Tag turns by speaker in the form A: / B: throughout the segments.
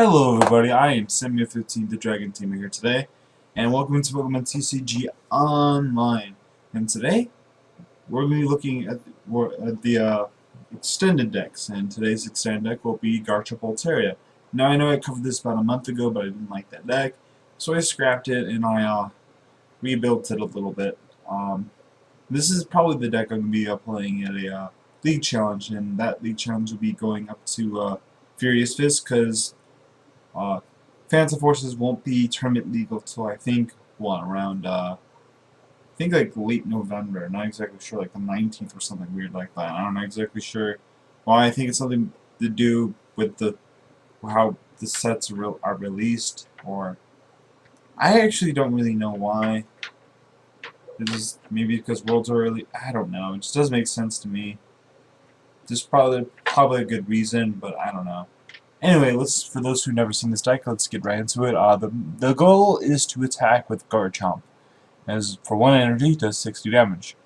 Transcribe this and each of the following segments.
A: Hello everybody, I am Samuel15, the Dragon Teamer here today, and welcome to Pokemon TCG Online. And today, we're going to be looking at the extended decks, and today's extended deck will be Garchomp Altaria. Now I know I covered this about a month ago, but I didn't like that deck, so I scrapped it and I rebuilt it a little bit. This is probably the deck I'm going to be playing at a League Challenge, and that League Challenge will be going up to Furious Fist, because Phantom Forces won't be tournament legal till I think around I think like late November. Not exactly sure, like the 19th or something weird like that. I'm not exactly sure why. I think it's something to do with how the sets are released, or I actually don't really know why. It is maybe because Worlds are early. I don't know. It just doesn't make sense to me. There's probably a good reason, but I don't know. Anyway, for those who've never seen this deck, let's get right into it. The goal is to attack with Garchomp, as for 1 energy, does 60 damage.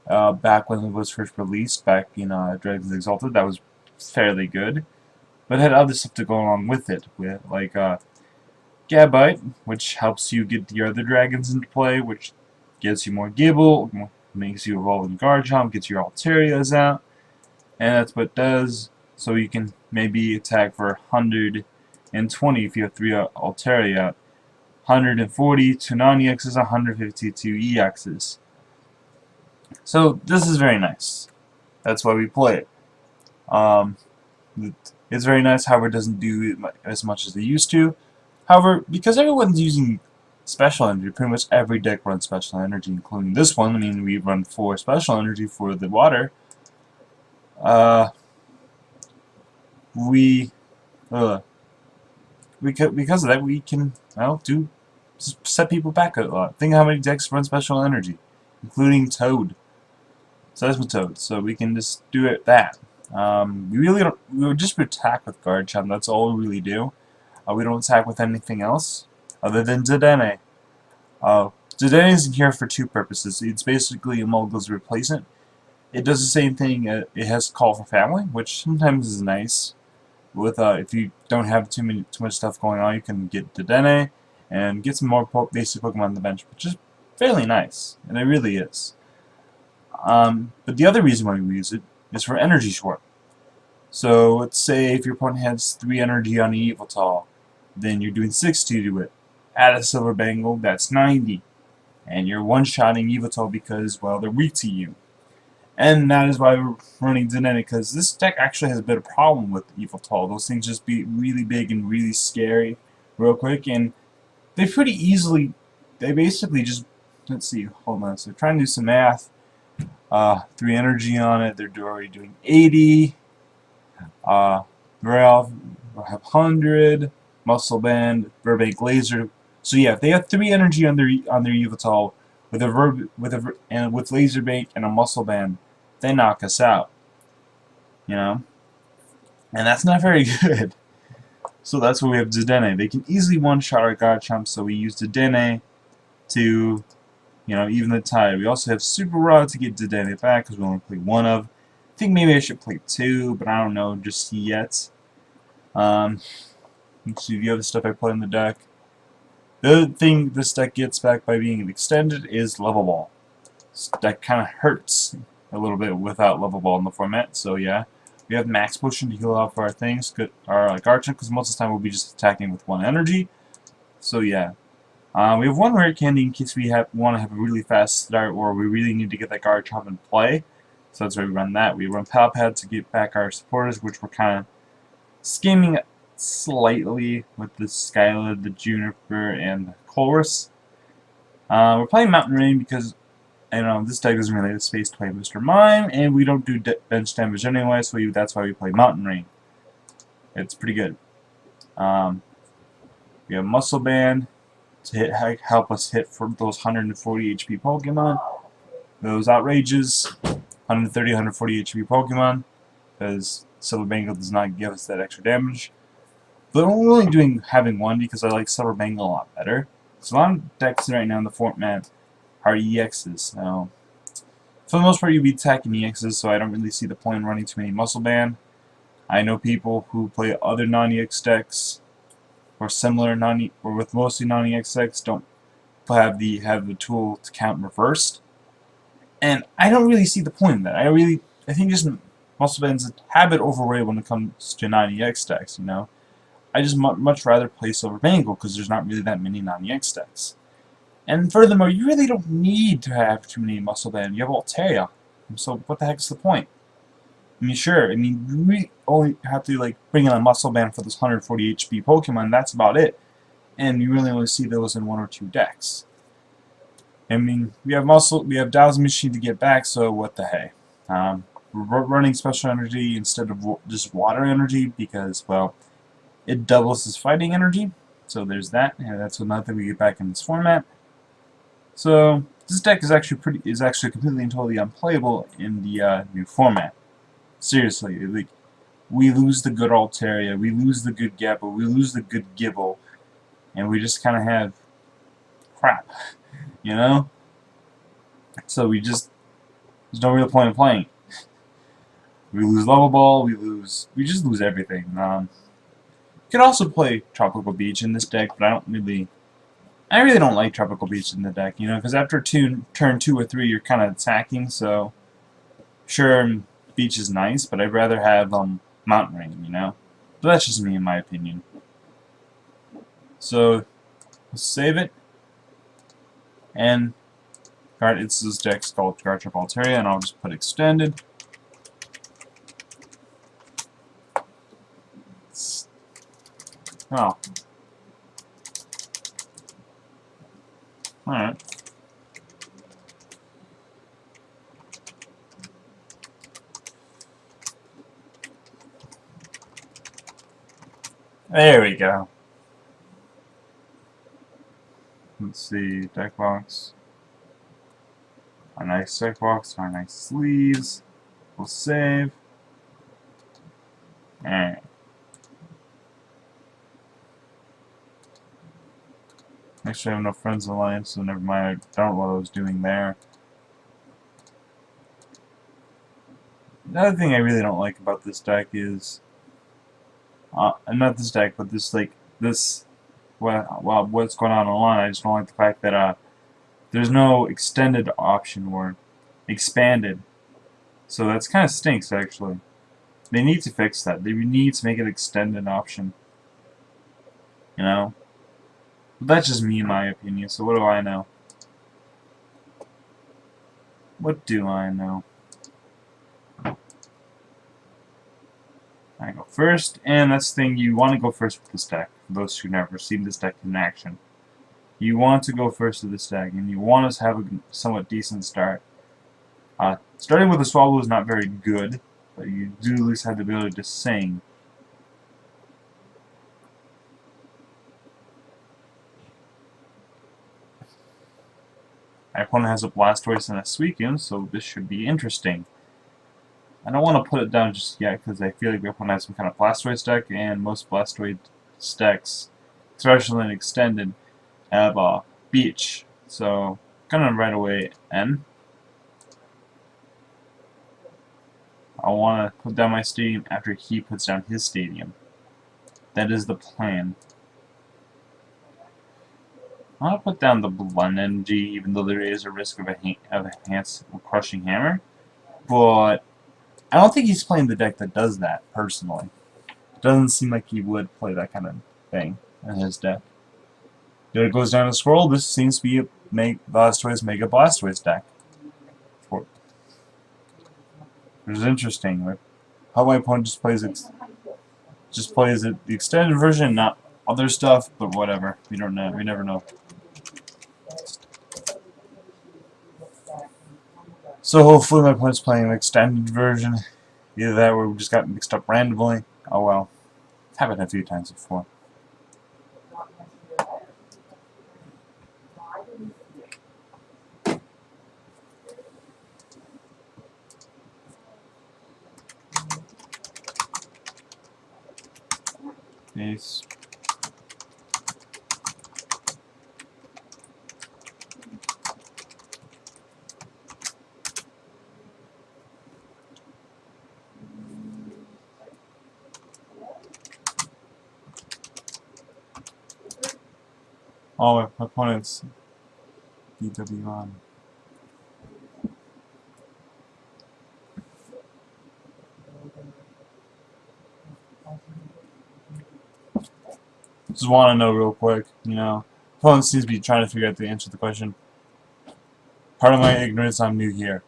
A: Back when it was first released, back in Dragons Exalted, that was fairly good, but it had other stuff to go along with it, like Gabite, which helps you get the other dragons into play, which gets you more Gibble, makes you evolve in Garchomp, gets your Altarias out, and that's what it does. So you can maybe attack for 120 if you have 3 Altaria, 140 to non-EXs, 150 to EXs. So this is very nice. That's why we play it. It's very nice, however it doesn't do as much as they used to. However, because everyone's using special energy, pretty much every deck runs special energy, including this one. I mean, we run 4 special energy for the water. Because of that, we can, well, set people back a lot. Think how many decks run special energy, including Toad, Seismitoad. So we can just do it we just attack with Garchomp. That's all we really do. We don't attack with anything else other than Dedenne. Dedenne is here for 2 purposes. It's basically a Mulga's replacement. It does the same thing. It has Call for Family, which sometimes is nice. If you don't have too much stuff going on, you can get Dedenne and get some more basic Pokemon on the bench, which is fairly nice, and it really is. But the other reason why we use it is for energy short. So let's say if your opponent has 3 energy on the Yveltal, then you're doing 60 to it. Add a Silver Bangle, that's 90, and you're one-shotting Yveltal because, well, they're weak to you. And that is why we're running Dedenne, because this deck actually has a bit of a problem with Yveltal. Those things just be really big and really scary real quick, and they basically just, let's see, hold on, so trying to do some math. 3 energy on it, they're already doing 80. Ralph will have 100, Muscle Band, Burbank Laser. So yeah, if they have 3 energy on their Yveltal with Laser Bank and a Muscle Band, they knock us out, you know, and that's not very good. So that's why we have Dedenne. They can easily one-shot our Garchomp, so we use Dedenne to, even the tie. We also have Super Rod to get Dedenne back, because we only play 1 of. I think maybe I should play 2, but I don't know just yet. Let's see the other stuff I put in the deck. The other thing this deck gets back by being extended is Level Ball. This deck kind of hurts a little bit without Level Ball in the format, so yeah. We have Max Potion to heal off our things, our Garchomp, because most of the time we'll be just attacking with 1 energy. So yeah. We have 1 Rare Candy in case we want to have a really fast start, or we really need to get that Garchomp in play. So that's why we run that. We run Palpad to get back our supporters, which we're kind of skimming slightly with the Skyla, the Juniper, and the Chorus. We're playing Mountain Rain because this deck doesn't really have space to play Mr. Mime, and we don't do bench damage anyway, so that's why we play Mountain Rain. It's pretty good. We have Muscle Band to help us hit for those 140 HP Pokemon. Those outrages, 130, 140 HP Pokemon, because Silver Bangle does not give us that extra damage. But I'm only having 1 because I like Silver Bangle a lot better. So a lot of decks right now in the format are EXs. Now, for the most part, you'll be attacking EXs, so I don't really see the point in running too many Muscle Band. I know people who play other non-EX decks or similar or with mostly non-EX decks don't have the tool to count reversed. And I don't really see the point in that. I think just muscle band's a habit overrated when it comes to non-EX decks, you know. I just much rather play Silver Bangle because there's not really that many non-EX decks. And furthermore, you really don't need to have too many muscle band. You have Altaria. So what the heck's the point? I mean, sure, I mean, you really only have to, like, bring in a muscle band for this 140 HP Pokemon, that's about it. And you really only see those in 1 or 2 decks. I mean, we have Dow's Machine to get back, so what the hey. We're running Special Energy instead of just Water Energy because, well, it doubles his fighting energy. So there's that, and that's another thing we get back in this format. So this deck is actually completely and totally unplayable in the new format. Seriously, like, we lose the good Altaria, we lose the good Gabble, we lose the good Gibble, and we just kind of have crap, you know? So there's no real point in playing. We lose Level Ball, we just lose everything. You could also play Tropical Beach in this deck, but I really don't like Tropical Beach in the deck, you know, because after turn 2 or 3 you're kind of attacking, so sure, Beach is nice, but I'd rather have Mountain Rain, you know? But that's just me in my opinion. So let's save it, and this deck's called Guard Trap Altaria, and I'll just put extended. Oh. Alright. There we go. Let's see, deck box. Our nice deck box, our nice sleeves. We'll save. Alright. Actually, I have no Friends Alliance, so never mind. I don't know what I was doing there. Another thing I really don't like about this deck is, not this deck, but this what's going on online. I just don't like the fact that there's no extended option or expanded. So that's kind of stinks, actually. They need to fix that. They need to make an extended option. You know? But that's just me in my opinion, so what do I know? What do I know? I go first, and that's the thing, you want to go first with this deck, for those who've never seen this deck in action. You want to go first with this deck, and you want us to have a somewhat decent start. Starting with a Swallow is not very good, but you do at least have the ability to sing. My opponent has a Blastoise and a Suicune, so this should be interesting. I don't want to put it down just yet because I feel like my opponent has some kind of Blastoise deck, and most Blastoise decks, especially in extended, have Beach. So, gonna right away N. I want to put down my stadium after he puts down his stadium. That is the plan. I want to put down the Blend Energy, even though there is a risk of a Crushing Hammer. But I don't think he's playing the deck that does that, personally. It doesn't seem like he would play that kind of thing in his deck. If it goes down to Swirl, this seems to be a Blastoise Mega Blastoise deck. Which is interesting. Like, how my opponent just plays the extended version, not other stuff, but whatever. We don't know. We never know. So hopefully my opponent's playing an extended version. Either that or we just got mixed up randomly. Oh well. It's happened a few times before. Peace. Oh, my opponent's BW on. Just want to know real quick, you know. Opponent seems to be trying to figure out the answer to the question. Pardon my ignorance, I'm new here.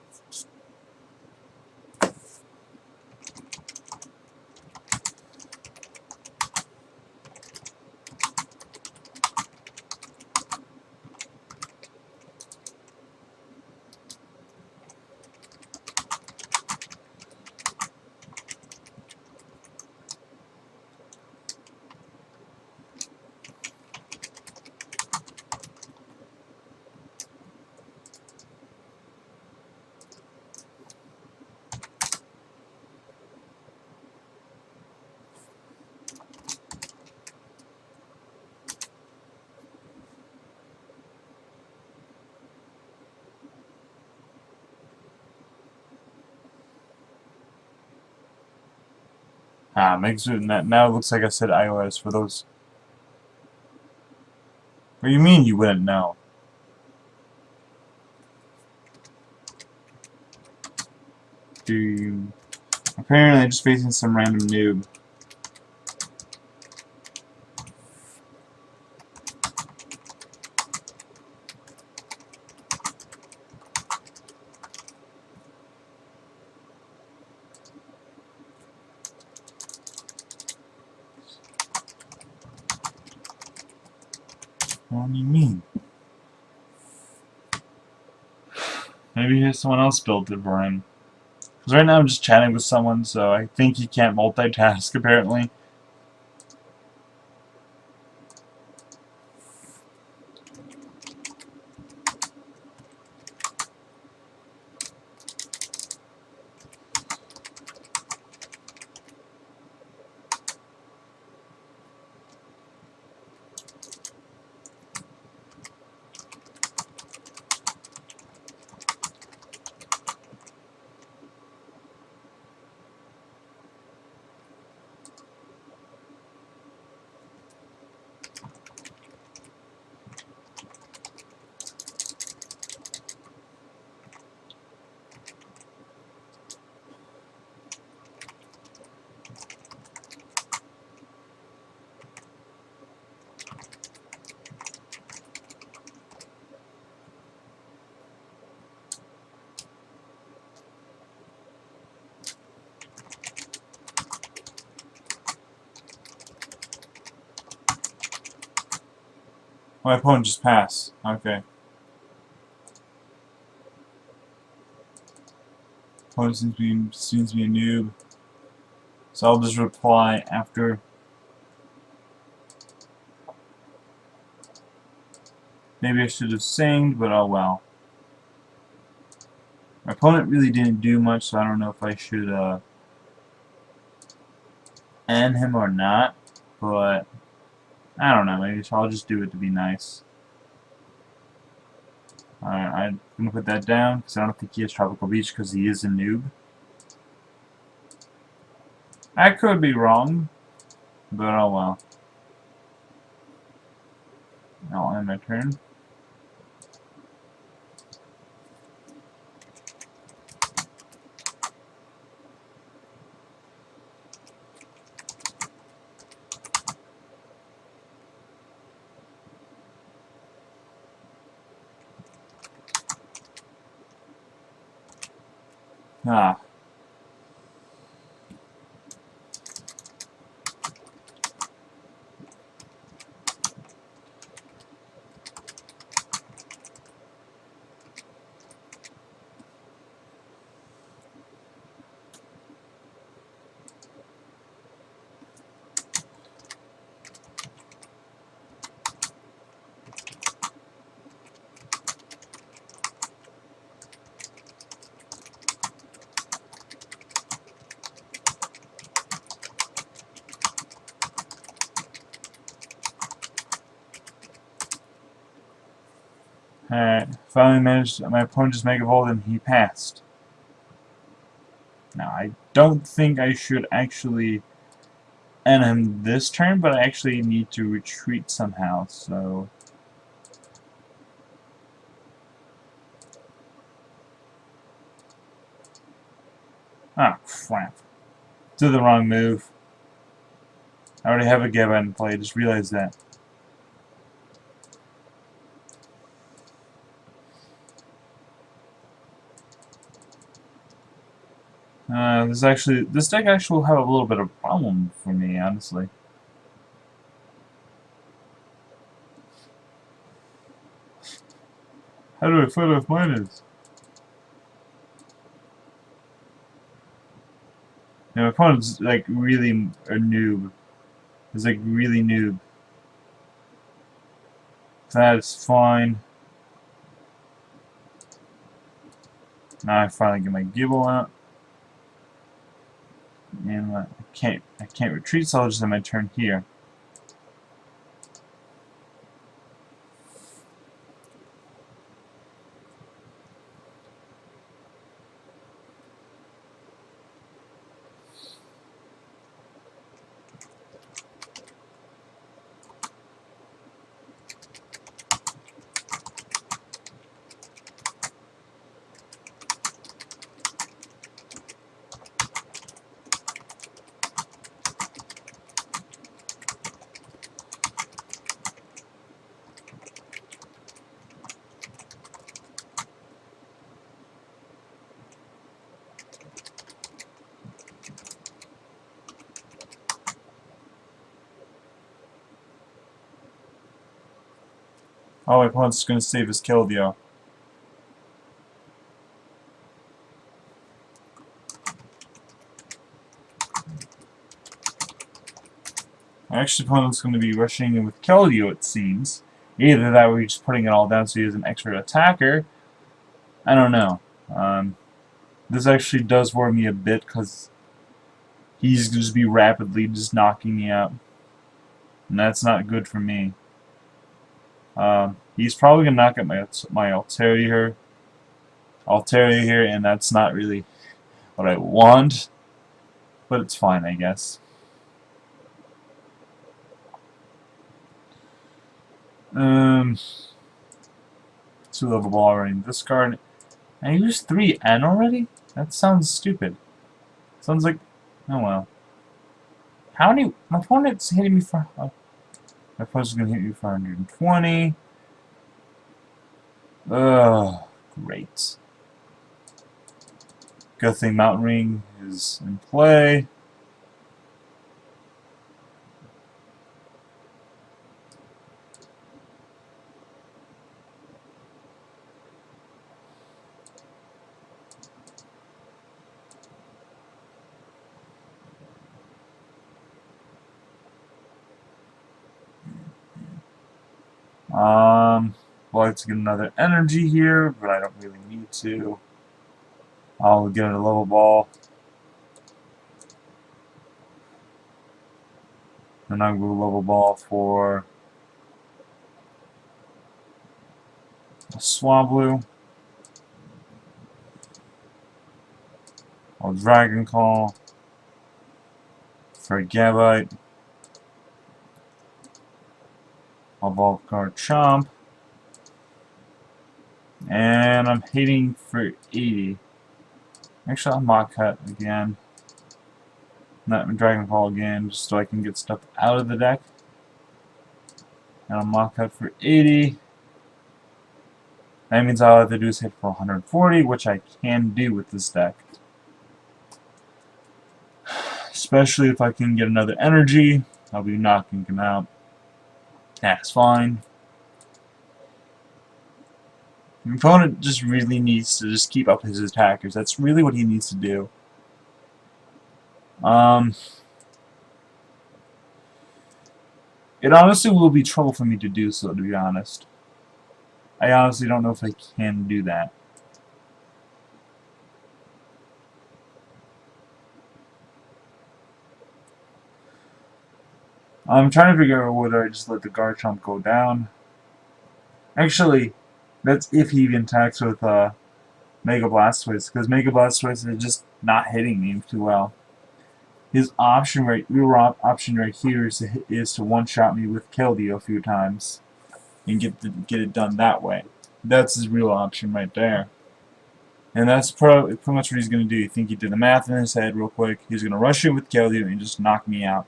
A: Makes it now it looks like I said iOS for those. What do you mean you wouldn't know? Do you? Apparently, I'm just facing some random noob. What do you mean? Maybe someone else built it for him. Because right now I'm just chatting with someone, so I think he can't multitask, apparently. My opponent just passed. Okay. Opponent seems to be a noob. So I'll just reply after. Maybe I should have sang, but oh well. My opponent really didn't do much, so I don't know if I should end him or not. But I don't know. Maybe I'll just do it to be nice. Alright, I'm gonna put that down because I don't think he has Tropical Beach because he is a noob. I could be wrong, but oh well. I'll end my turn. Ah. Alright, finally managed, my opponent just mega evolved and he passed. Now, I don't think I should actually end him this turn, but I actually need to retreat somehow, so
B: Ah, crap. Did the wrong move. I already have a Gabite in play, just realized that. This deck actually will have a little bit of a problem for me, honestly. How do I find out if mine is? My opponent's like really a noob. He's like really noob. That's fine. Now I finally get my Gibble out. And I can't retreat, so I'll just have my turn here. Oh, my opponent's gonna save his Keldeo. My actual opponent's gonna be rushing in with Keldeo, it seems. Either that or he's just putting it all down so he has an extra attacker. I don't know. This actually does worry me a bit because he's going to just be rapidly just knocking me out. And that's not good for me. He's probably going to knock out my Altaria here, and that's not really what I want. But it's fine, I guess. Two-level ball already in this card. I used 3N already? That sounds stupid. Sounds like... Oh well. How many... My opponent's hitting me for... Oh, my opponent's gonna hit you for 120. Ugh, great. Good thing Mountain Ring is in play. I'd like to get another energy here, but I don't really need to. I'll get a level ball. Then I'll go level ball for a Swablu. I'll Dragon Call for a Gabite. I'll evolve card Chomp. And I'm hitting for 80. Actually, I'll Mach Cut again. Not Dragon Call again, just so I can get stuff out of the deck. And I'll Mach Cut for 80. That means all I have to do is hit for 140, which I can do with this deck. Especially if I can get another energy, I'll be knocking him out. That's fine. Your opponent just really needs to just keep up his attackers. That's really what he needs to do. It honestly will be trouble for me to do so, to be honest. I honestly don't know if I can do that. I'm trying to figure out whether I just let the Garchomp go down. Actually, that's if he even attacks with Mega Blastoise, because Mega Blastoise is just not hitting me too well. His option right here is to one-shot me with Keldeo a few times and get it done that way. That's his real option right there. And that's pretty much what he's going to do. You think he did the math in his head real quick. He's going to rush in with Keldeo and just knock me out.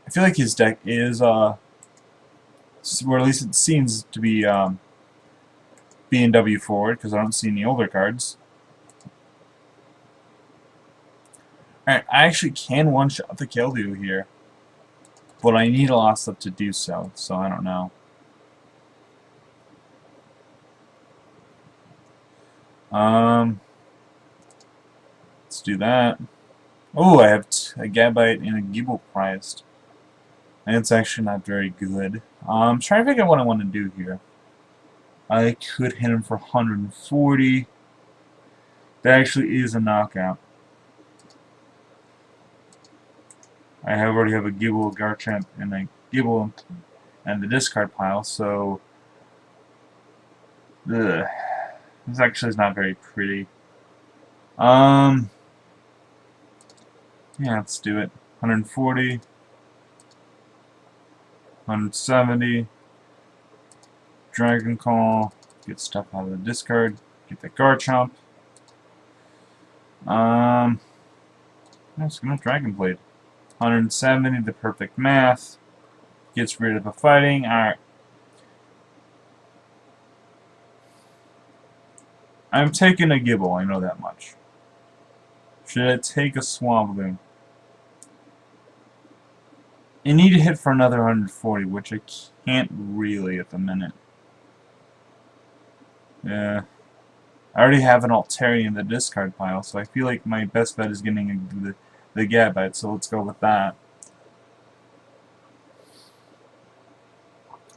B: I feel like his deck is, or at least it seems to be B&W forward, because I don't see any older cards. Alright, I actually can one-shot the Keldeo here. But I need a lot of stuff to do so I don't know. Let's do that. Oh, I have a Gabite and a Gible prized. And it's actually not very good. I'm trying to figure out what I want to do here. I could hit him for 140. That actually is a knockout. I already have a Gible, Garchomp, and a Gible and the discard pile, so ugh, this actually is not very pretty. Yeah, let's do it. 140, 170, Dragon Call, get stuff out of the discard, get the Garchomp. I'm just gonna Dragon Blade. 170, the perfect math. Gets rid of the fighting. Alright. I'm taking a Gible, I know that much. Should I take a Swablu? I need to hit for another 140, which I can't really at the minute. Yeah. I already have an Altarian in the discard pile, so I feel like my best bet is getting the Gabite, so let's go with that.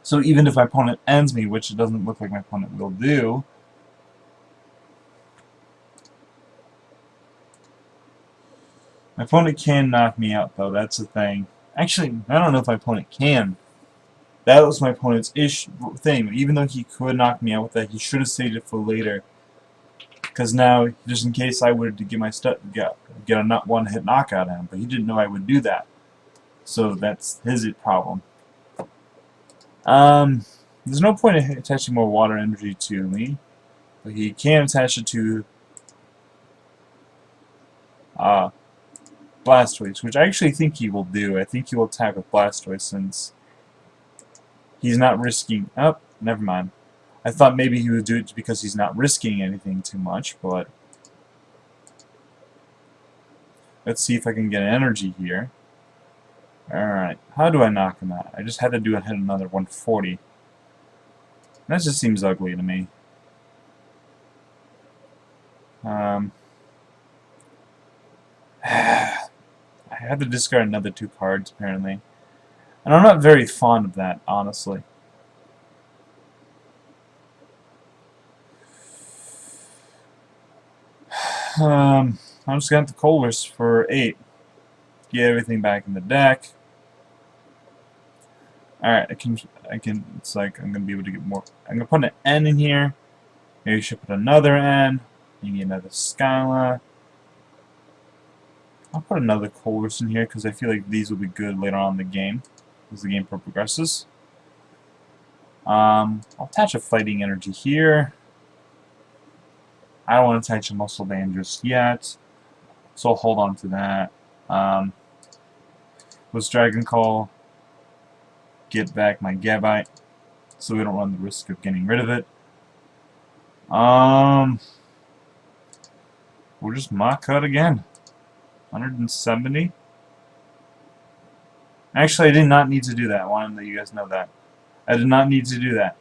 B: So even if my opponent ends me, which it doesn't look like my opponent will do, my opponent can knock me out, though. That's the thing. Actually, I don't know if my opponent can. That was my opponent's thing. Even though he could knock me out with that, he should have saved it for later. Because now, just in case I would to get my get a not one-hit knockout at him, but he didn't know I would do that. So that's his problem. There's no point in attaching more water energy to me, but he can attach it to Blastoise, which I actually think he will do. I think he will attack with Blastoise since he's not risking. Oh, never mind. I thought maybe he would do it because he's not risking anything too much, but let's see if I can get energy here. Alright, how do I knock him out? I just had to hit another 140. That just seems ugly to me. I have to discard another 2 cards, apparently. And I'm not very fond of that, honestly. I'm just gonna have to Colress for 8. Get everything back in the deck. Alright, it's like I'm gonna be able to get more. I'm gonna put an N in here. Maybe I should put another N. Maybe another Skyla. I'll put another Colress in here because I feel like these will be good later on in the game as the game progresses. I'll attach a Fighting Energy here. I don't want to attach a Muscle Band just yet, so I'll hold on to that. Let's Dragon Call. Get back my Gabite so we don't run the risk of getting rid of it. We'll just Mach Cut again. 170. Actually, I did not need to do that. I wanted to let you guys know that. I did not need to do that.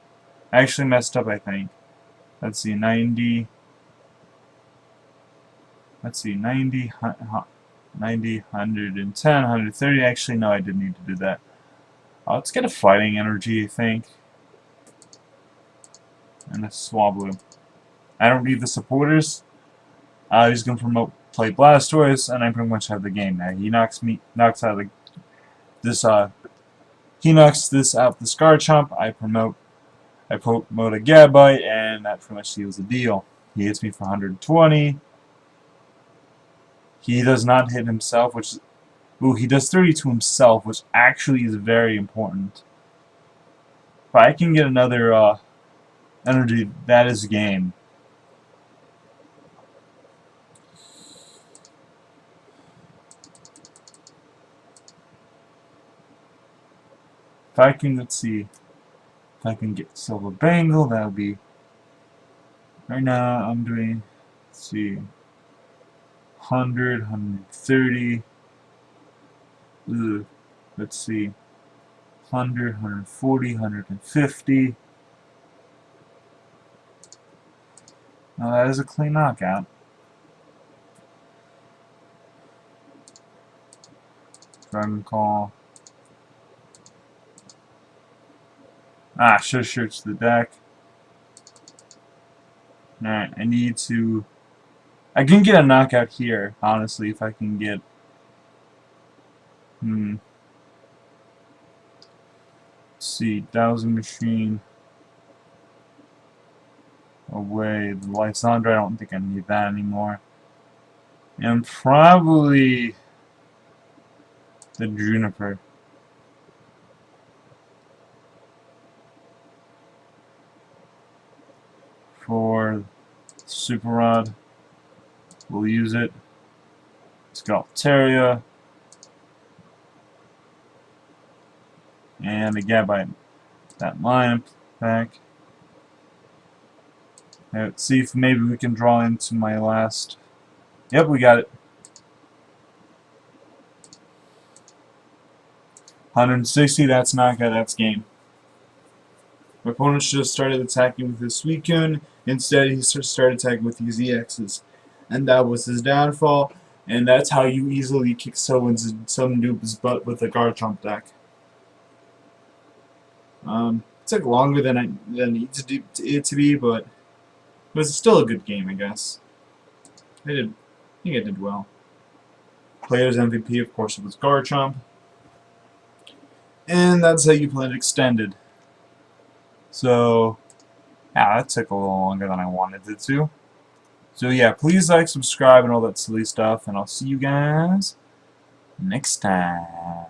B: I actually messed up, I think. Let's see, 90. Let's see, 90, 90, 110, 130. Actually, no, I didn't need to do that. Let's get a Fighting Energy, I think. And a Swablu. I don't need the supporters. He's going to play Blastoise, and I pretty much have the game now. He knocks out this Garchomp. I promote a Gabite, and that pretty much seals the deal. He hits me for 120. He does not hit himself, which is... Ooh, he does 30 to himself, which actually is very important. If I can get another energy, that is game. If I can, let's see, if I can get Silver Bangle, that'll be, right now I'm doing, let's see, 100, 130, let's see, 100, 140, 150. Now that is a clean knockout. Dragon Call. Ah, should have searched the deck. Alright, I need to... I can get a knockout here, honestly, if I can get... Let's see, Thousand Machine. Away, the Lysandra, I don't think I need that anymore. And probably... the Juniper. For Super Rod, we'll use it. Sculptaria. And a Gabite. That line back. Let's see if maybe we can draw into my last. Yep, we got it. 160, that's knockout, that's game. My opponent should have started attacking with his Suicune. Instead, he started attacking with his EXs. And that was his downfall. And that's how you easily kick some noob's butt with a Garchomp deck. It took longer than it needed to be, but it was still a good game, I guess. I think I did well. Player's MVP, of course, was Garchomp. And that's how you play it extended. So, yeah, that took a little longer than I wanted it to. So yeah, please like, subscribe, and all that silly stuff, and I'll see you guys next time.